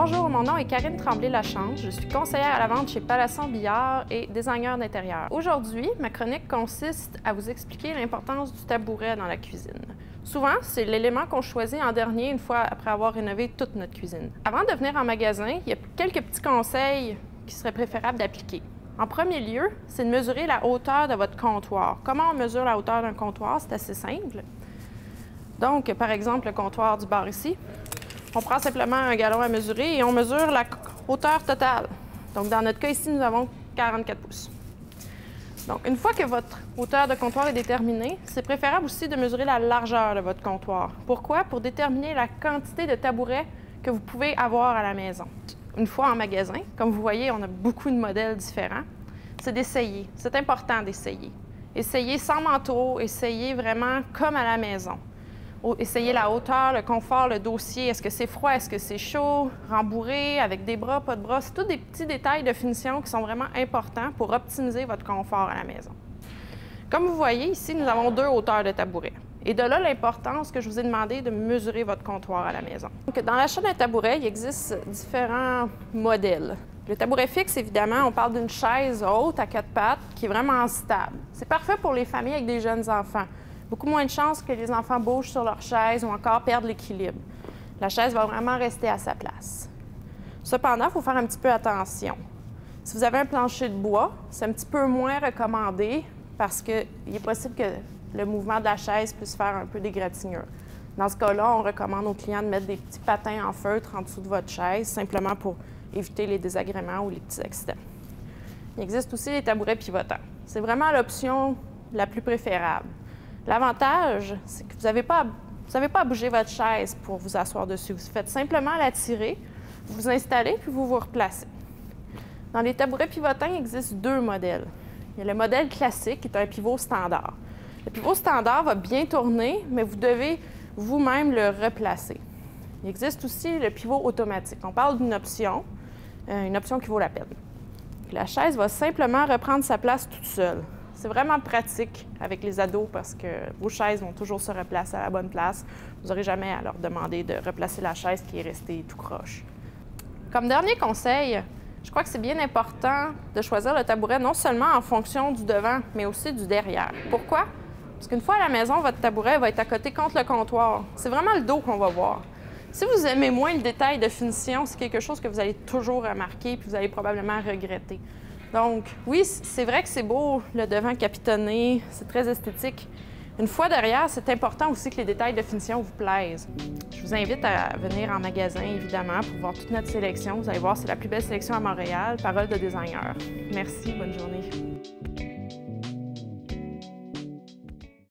Bonjour, mon nom est Karine Tremblay-Lachange. Je suis conseillère à la vente chez Palasson Billard et designer d'intérieur. Aujourd'hui, ma chronique consiste à vous expliquer l'importance du tabouret dans la cuisine. Souvent, c'est l'élément qu'on choisit en dernier une fois après avoir rénové toute notre cuisine. Avant de venir en magasin, il y a quelques petits conseils qui seraient préférables d'appliquer. En premier lieu, c'est de mesurer la hauteur de votre comptoir. Comment on mesure la hauteur d'un comptoir? C'est assez simple. Donc, par exemple, le comptoir du bar ici, on prend simplement un galon à mesurer et on mesure la hauteur totale. Donc, dans notre cas ici, nous avons 44 pouces. Donc, une fois que votre hauteur de comptoir est déterminée, c'est préférable aussi de mesurer la largeur de votre comptoir. Pourquoi? Pour déterminer la quantité de tabourets que vous pouvez avoir à la maison. Une fois en magasin, comme vous voyez, on a beaucoup de modèles différents, c'est d'essayer. C'est important d'essayer. Essayez sans manteau, essayez vraiment comme à la maison. Essayez la hauteur, le confort, le dossier. Est-ce que c'est froid? Est-ce que c'est chaud? Rembourré, avec des bras, pas de bras? C'est tous des petits détails de finition qui sont vraiment importants pour optimiser votre confort à la maison. Comme vous voyez, ici, nous avons 2 hauteurs de tabouret. Et de là, l'importance que je vous ai demandé de mesurer votre comptoir à la maison. Donc, dans l'achat d'un tabouret, il existe différents modèles. Le tabouret fixe, évidemment, on parle d'une chaise haute à 4 pattes qui est vraiment stable. C'est parfait pour les familles avec des jeunes enfants. Beaucoup moins de chances que les enfants bougent sur leur chaise ou encore perdent l'équilibre. La chaise va vraiment rester à sa place. Cependant, il faut faire un petit peu attention. Si vous avez un plancher de bois, c'est un petit peu moins recommandé parce qu'il est possible que le mouvement de la chaise puisse faire un peu d'égratignure. Dans ce cas-là, on recommande aux clients de mettre des petits patins en feutre en dessous de votre chaise, simplement pour éviter les désagréments ou les petits accidents. Il existe aussi les tabourets pivotants. C'est vraiment l'option la plus préférable. L'avantage, c'est que vous n'avez pas à bouger votre chaise pour vous asseoir dessus. Vous faites simplement la tirer, vous vous installez, puis vous vous replacez. Dans les tabourets pivotants, il existe 2 modèles. Il y a le modèle classique, qui est un pivot standard. Le pivot standard va bien tourner, mais vous devez vous-même le replacer. Il existe aussi le pivot automatique. On parle d'une option qui vaut la peine. La chaise va simplement reprendre sa place toute seule. C'est vraiment pratique avec les ados parce que vos chaises vont toujours se replacer à la bonne place. Vous n'aurez jamais à leur demander de replacer la chaise qui est restée tout croche. Comme dernier conseil, je crois que c'est bien important de choisir le tabouret non seulement en fonction du devant, mais aussi du derrière. Pourquoi? Parce qu'une fois à la maison, votre tabouret va être à côté contre le comptoir. C'est vraiment le dos qu'on va voir. Si vous aimez moins le détail de finition, c'est quelque chose que vous allez toujours remarquer puis vous allez probablement regretter. Donc, oui, c'est vrai que c'est beau, le devant capitonné, c'est très esthétique. Une fois derrière, c'est important aussi que les détails de finition vous plaisent. Je vous invite à venir en magasin, évidemment, pour voir toute notre sélection. Vous allez voir, c'est la plus belle sélection à Montréal. Parole de designer. Merci, bonne journée.